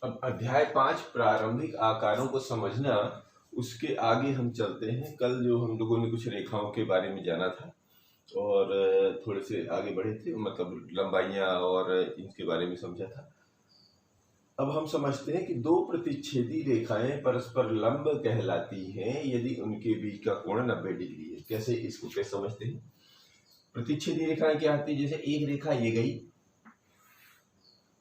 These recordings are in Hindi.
अब अध्याय 5 प्रारंभिक आकारों को समझना, उसके आगे हम चलते हैं। कल जो हम लोगों ने कुछ रेखाओं के बारे में जाना था और थोड़े से आगे बढ़े थे, मतलब लंबाइयाँ और इनके बारे में समझा था। अब हम समझते हैं कि दो प्रतिच्छेदी रेखाएं परस्पर लंब कहलाती हैं यदि उनके बीच का कोण 90 डिग्री है। कैसे, इसको कैसे समझते हैं? प्रतिच्छेदी रेखाएं क्या आती है? जैसे एक रेखा ये गई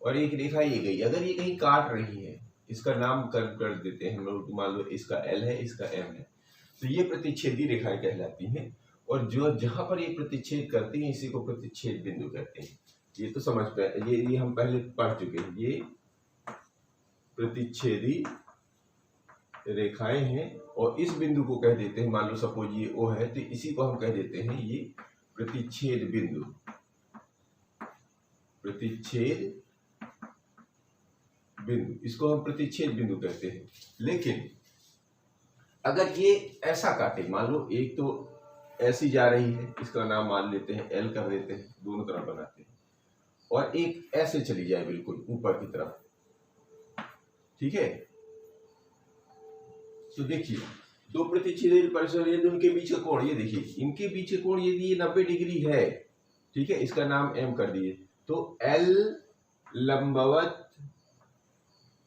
और एक रेखा ये गई, अगर ये कहीं काट रही है, इसका नाम कर देते हैं हम लोग, मान लो इसका L है, इसका M है, तो ये प्रतिच्छेदी रेखाएं कहलाती हैं। और जो जहां पर ये प्रतिच्छेद करती हैं इसी को प्रतिच्छेद बिंदु कहते हैं। ये तो समझ पे, ये हम पहले पढ़ चुके हैं। ये प्रतिच्छेदी रेखाएं हैं और इस बिंदु को कह देते हैं, मान लो सपोज ये O है, तो इसी को हम कह देते हैं ये प्रतिच्छेद बिंदु। प्रतिच्छेद बिंदु, इसको हम प्रतिच्छेद बिंदु कहते हैं। लेकिन अगर ये ऐसा काटे, मान लो एक तो ऐसी जा रही है, इसका नाम मान लेते हैं L कर देते हैं, दोनों तरफ बनाते हैं, और एक ऐसे चली जाए बिल्कुल ऊपर की तरफ, ठीक है। तो देखिए दो प्रतिच्छेदी परिसर, यदि उनके बीच का कोण, ये देखिए इनके बीच का कोण यदि ये 90 डिग्री है, ठीक है, इसका नाम M कर दिए, तो L लंबवत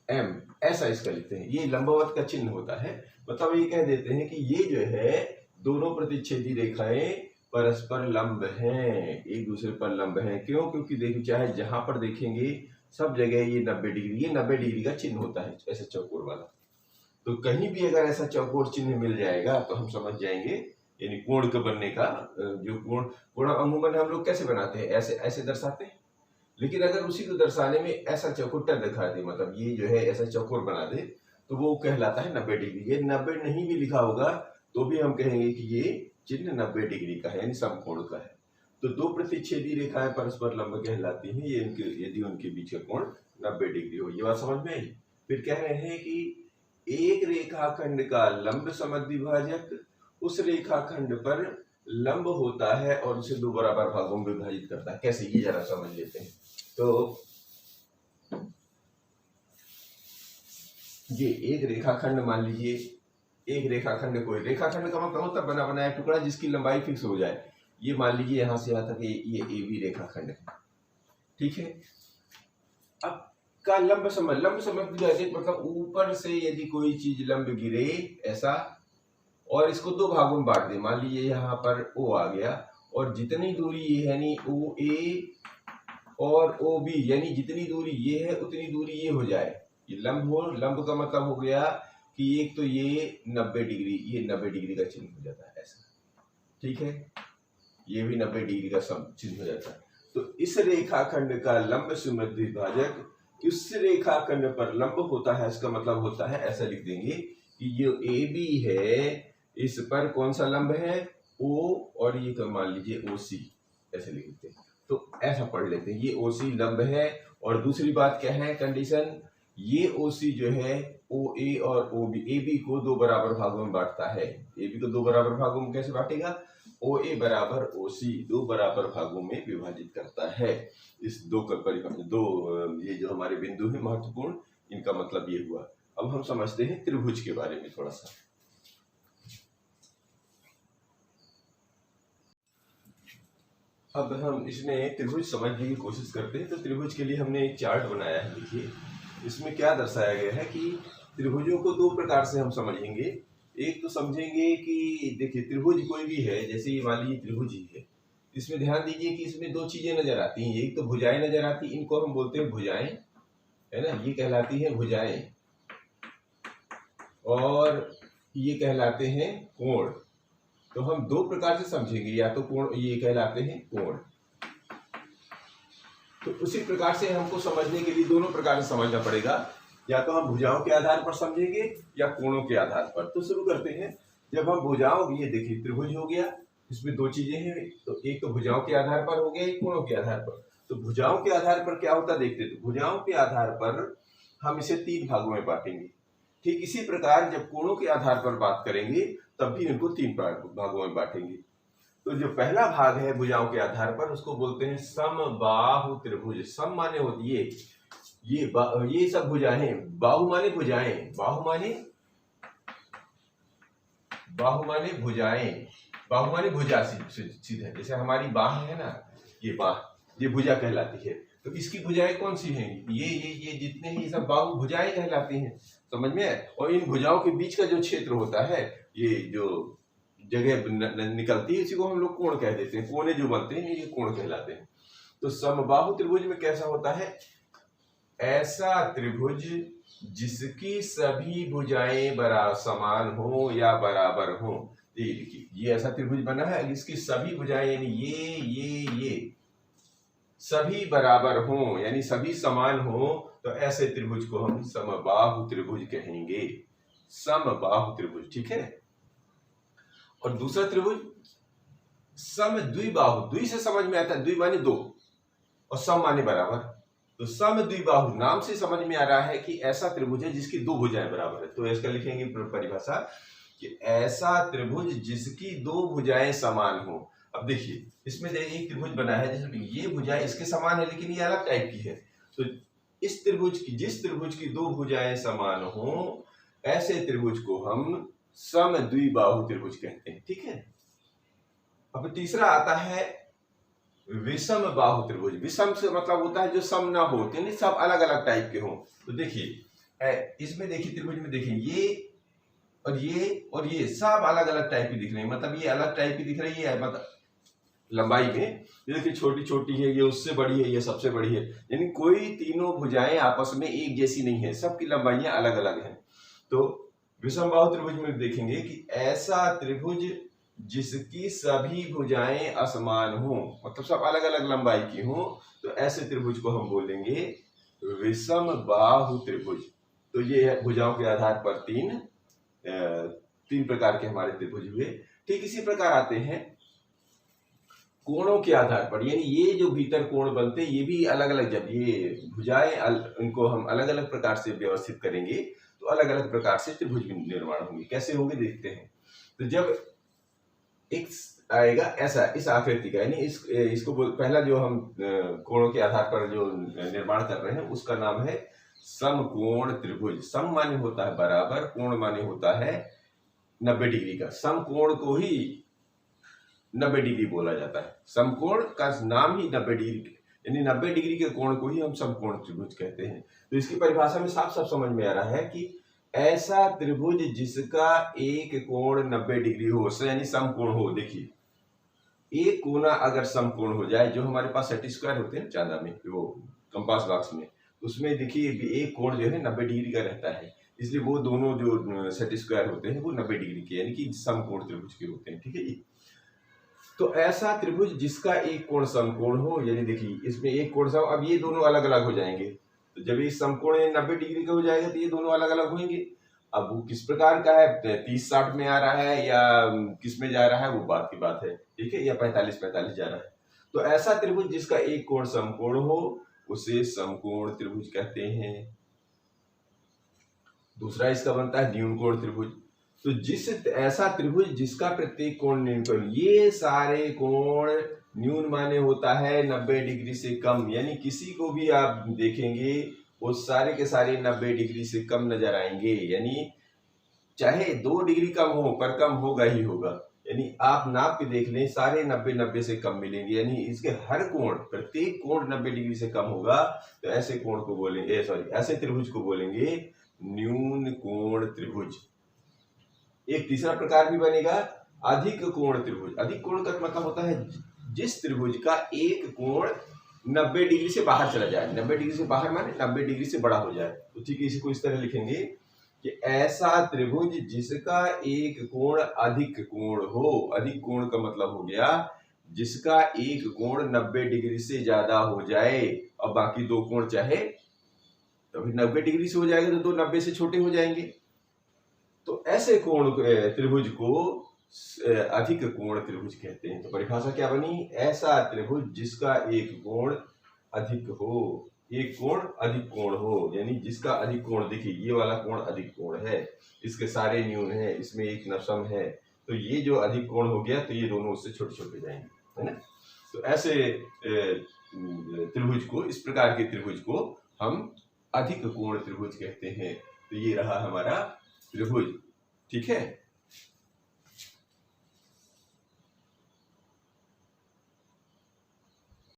M, ऐसा इसका लिखते हैं। ये लंबवत का चिन्ह होता है, मतलब ये कह देते हैं कि ये जो है दोनों प्रतिच्छेदी रेखाएं परस्पर लंब हैं, एक दूसरे पर लंब हैं। क्यों? क्योंकि देखिए चाहे जहां पर देखेंगे सब जगह ये 90 डिग्री, ये 90 डिग्री का चिन्ह होता है, ऐसे चौकोर वाला। तो कहीं भी अगर ऐसा चौकोर चिन्ह मिल जाएगा तो हम समझ जाएंगे, यानी कोण के बनने का जो कोण अमूमन हम लोग कैसे बनाते हैं, ऐसे ऐसे दर्शाते हैं। लेकिन अगर उसी को दर्शाने में ऐसा चौकुट्टा दिखा दे, मतलब ये जो है ऐसा चौकोर बना दे, तो वो कहलाता है 90 डिग्री। ये 90 नहीं भी लिखा होगा तो भी हम कहेंगे कि ये चिन्ह 90 डिग्री का है, यानी समकोण का है। तो दो प्रतिच्छेदी रेखाएं परस्पर लंब कहलाती हैं ये यदि उनके बीच का कोण 90 डिग्री हो। ये बात समझ में आई? फिर कह रहे हैं कि एक रेखाखंड का लंब समद्विभाजक उस रेखाखंड पर लंब होता है और उसे दो बराबर भागों में विभाजित करता है। कैसे, ये जरा समझ लेते हैं। तो ये एक रेखाखंड, मान लीजिए एक रेखाखंड, कोई रेखाखंड का मतलब होता है बना बनाया टुकड़ा जिसकी लंबाई फिक्स हो जाए। ये मान लीजिए यहां से यहां तक ये AB रेखाखंड है, ठीक है। अब का लंब समद्विभाजक मतलब ऊपर से यदि कोई चीज लंब गिरे ऐसा, और इसको दो भागों में बांट दे, मान लीजिए यहाँ पर O आ गया और जितनी दूरी ये है, यानी OA और OB, यानी जितनी दूरी ये है उतनी दूरी ये हो जाए, ये लंब हो। लंब का मतलब हो गया कि एक तो ये 90 डिग्री, ये 90 डिग्री का चिन्ह हो जाता है ऐसा, ठीक है। ये भी 90 डिग्री का चिन्ह हो जाता है। तो इस रेखाखंड का लंब समद्विभाजक उस रेखाखंड पर लंब होता है, इसका मतलब होता है, ऐसा लिख देंगे कि ये AB है, इस पर कौन सा लंब है? O, और ये मान लीजिए OC, ऐसे लिख देते हैं। तो ऐसा पढ़ लेते हैं, ये OC लंब है। और दूसरी बात क्या है कंडीशन, ये OC जो है OA और OB, AB को दो बराबर भागों में बांटता है। AB को दो बराबर भागों में कैसे बांटेगा? OA बराबर OC दो बराबर भागों में विभाजित करता है। इस दो ये जो हमारे बिंदु है महत्वपूर्ण, इनका मतलब ये हुआ। अब हम समझते हैं त्रिभुज के बारे में थोड़ा सा। अब हम इसमें त्रिभुज समझने की कोशिश करते हैं। तो त्रिभुज के लिए हमने एक चार्ट बनाया है, देखिए इसमें क्या दर्शाया गया है कि त्रिभुजों को दो प्रकार से हम समझेंगे। एक तो समझेंगे कि देखिए त्रिभुज कोई भी है, जैसे ये मान लीजिए त्रिभुज ही है, इसमें ध्यान दीजिए कि इसमें दो चीजें नजर आती हैं। एक तो भुजाएं नजर आती, इनको हम बोलते हैं भुजाएं, है ना, ये कहलाती है भुजाएं, और ये कहलाते हैं कोण। तो हम दो प्रकार से समझेंगे, या तो कोण, ये कहलाते हैं कोण। तो उसी प्रकार से हमको समझने के लिए दोनों प्रकार से समझना पड़ेगा, या तो हम भुजाओं के आधार पर समझेंगे या कोणों के आधार पर। तो शुरू करते हैं। जब हम भुजाओं, ये देखिए त्रिभुज हो गया, इसमें दो चीजें हैं, तो एक तो भुजाओं के आधार पर हो गया, एक कोणों के आधार पर। तो भुजाओं के आधार पर क्या होता देखते, तो भुजाओं के आधार पर हम इसे 3 भागों में बांटेंगे। ठीक इसी प्रकार जब कोणों के आधार पर बात करेंगे तब भी इनको 3 भागों में बांटेंगे। तो जो पहला भाग है भुजाओं के आधार पर, उसको बोलते हैं समबाहु त्रिभुज। सम माने होती है ये सब भुजाएं, बाहु माने भुजाएं, बाहु माने भुजाएं, बाहु माने भुजा सीधा, जैसे हमारी बाह है ना, ये बाह, ये भुजा कहलाती है। तो इसकी भुजाएं कौन सी हैं? ये जितने ही सब बाहु भुजाएं कहलाती हैं, समझ में है। और इन भुजाओं के बीच का जो क्षेत्र होता है, ये जो जगह निकलती है, इसी को हम लोग कोण कह देते हैं। कोने जो बनते हैं ये कोण कहलाते हैं। तो समबाहु त्रिभुज में कैसा होता है? ऐसा त्रिभुज जिसकी सभी भुजाएं समान हो या बराबर हो। ये देखिए, ये ऐसा त्रिभुज बना है जिसकी सभी भुजाएं यानी ये सभी बराबर हो, यानी सभी समान हो, तो ऐसे त्रिभुज को हम समबाहु त्रिभुज कहेंगे। समबाहु त्रिभुज, ठीक है। और दूसरा त्रिभुज सम द्विबाहु, द्वि से समझ में आता है, द्वि माने दो और सम माने बराबर। तो सम द्विबाहु नाम से समझ में आ रहा है कि ऐसा त्रिभुज है जिसकी दो भुजाएं बराबर है। तो इसका लिखेंगे परिभाषा कि ऐसा त्रिभुज जिसकी दो भुजाएं समान हो। अब देखिए, इसमें एक त्रिभुज बना है जिसमें ये भुजाएं इसके समान है, लेकिन ये अलग टाइप की है। तो इस त्रिभुज की, जिस त्रिभुज की दो भुजाएं समान हो, ऐसे त्रिभुज को हम सम द्विबाहु त्रिभुज कहते हैं, ठीक है। अब तीसरा आता है विषम बाहु त्रिभुज। विषम से मतलब होता है जो सम ना हो, यानी सब अलग अलग टाइप के हों। तो देखिए, इसमें देखिए त्रिभुज में देखिए, ये और ये सब अलग अलग टाइप की दिख रही है। मतलब ये अलग टाइप की दिख रही है, मतलब लंबाई में ये देखिए, छोटी छोटी है, ये उससे बड़ी है, ये सबसे बड़ी है, यानी कोई तीनों भुजाएं आपस में एक जैसी नहीं है, सबकी लंबाइयां अलग अलग हैं। तो विषम बाहु त्रिभुज में देखेंगे कि ऐसा त्रिभुज जिसकी सभी भुजाएं असमान हो, मतलब सब अलग अलग लंबाई की हो, तो ऐसे त्रिभुज को हम बोलेंगे विषम बाहु त्रिभुज। तो ये भुजाओं के आधार पर तीन प्रकार के हमारे त्रिभुज हुए। ठीक इसी प्रकार आते हैं कोणों के आधार पर, यानी ये जो भीतर कोण बनते ये भी अलग अलग, जब ये भुजाएं इनको हम अलग अलग प्रकार से व्यवस्थित करेंगे तो अलग अलग प्रकार से त्रिभुज निर्माण होंगे। कैसे होंगे देखते हैं। तो जब एक आएगा ऐसा इस आकृति का, यानी इसको पहला जो हम कोणों के आधार पर जो निर्माण कर रहे हैं उसका नाम है समकोण त्रिभुज। सम माने होता है बराबर, कोण माने होता है 90 डिग्री का। समकोण को ही 90 डिग्री बोला जाता है। समकोण का नाम ही 90 डिग्री, यानी 90 डिग्री के कोण को ही हम समकोण त्रिभुज कहते हैं। तो इसकी परिभाषा में साफ साफ समझ में आ रहा है कि ऐसा त्रिभुज जिसका एक कोण 90 डिग्री हो, यानी समकोण हो। देखिए, एक कोना अगर समकोण हो जाए, जो हमारे पास सेट स्क्वायर होते हैं चांदा में, वो कंपास बॉक्स में, उसमें देखिए एक कोण जो है 90 डिग्री का रहता है, इसलिए वो दोनों जो सेट स्क्वायर होते हैं वो 90 डिग्री के, यानी कि समकोण त्रिभुज के होते हैं, ठीक है जी। तो ऐसा त्रिभुज जिसका एक कोण समकोण हो, यानी देखिए इसमें एक कोण सम, अब ये दोनों अलग अलग हो जाएंगे। तो जब ये समकोण 90 डिग्री का हो जाएगा तो ये दोनों अलग अलग होंगे। अब वो किस प्रकार का है, 30-60 में आ रहा है या किस में जा रहा है, वो बात की बात है, ठीक है, या 45-45 जा रहा है। तो ऐसा त्रिभुज जिसका एक कोण समकोण हो उसे समकोण त्रिभुज कहते हैं। दूसरा इसका बनता है न्यूनकोण त्रिभुज। तो ऐसा त्रिभुज जिसका प्रत्येक कोण न्यूनकोण, ये सारे कोण न्यून माने होता है 90 डिग्री से कम, यानी किसी को भी आप देखेंगे वो सारे के सारे 90 डिग्री से कम नजर आएंगे, यानी चाहे 2 डिग्री कम हो पर कम होगा ही होगा। यानी आप नाप के देख लें, सारे 90 से कम मिलेंगे, यानी इसके हर कोण, प्रत्येक कोण 90 डिग्री से कम होगा। तो ऐसे कोण को बोलेंगे, ऐसे त्रिभुज को बोलेंगे न्यून कोण त्रिभुज। एक तीसरा प्रकार भी बनेगा अधिक कोण त्रिभुज। अधिक कोण का मतलब होता है जिस त्रिभुज का एक कोण 90 डिग्री से बाहर चला जाए। 90 डिग्री से बाहर माने 90 डिग्री से बड़ा हो जाए। तो ठीक है, इसी को इस तरह लिखेंगे कि ऐसा त्रिभुज जिसका एक कोण अधिक कोण हो। अधिक कोण का मतलब हो गया जिसका एक कोण 90 डिग्री से ज्यादा हो जाए और बाकी दो कोण चाहे, तो फिर 90 डिग्री से हो जाएगा तो दो 90 से छोटे हो जाएंगे। तो ऐसे कोण त्रिभुज को अधिक कोण त्रिभुज कहते हैं। तो परिभाषा क्या बनी, ऐसा त्रिभुज जिसका एक कोण अधिक हो। एक कोण अधिक कोण हो, यानी जिसका अधिक कोण, देखिए ये वाला कोण अधिक कोण है, इसके सारे न्यून है, इसमें एक नसम है, तो ये जो अधिक कोण हो गया तो ये दोनों उससे छोटे छोटे जाएंगे, है ना। तो ऐसे त्रिभुज को, इस प्रकार के त्रिभुज को हम अधिक कोण त्रिभुज कहते हैं। तो ये रहा हमारा त्रिभुज, ठीक है।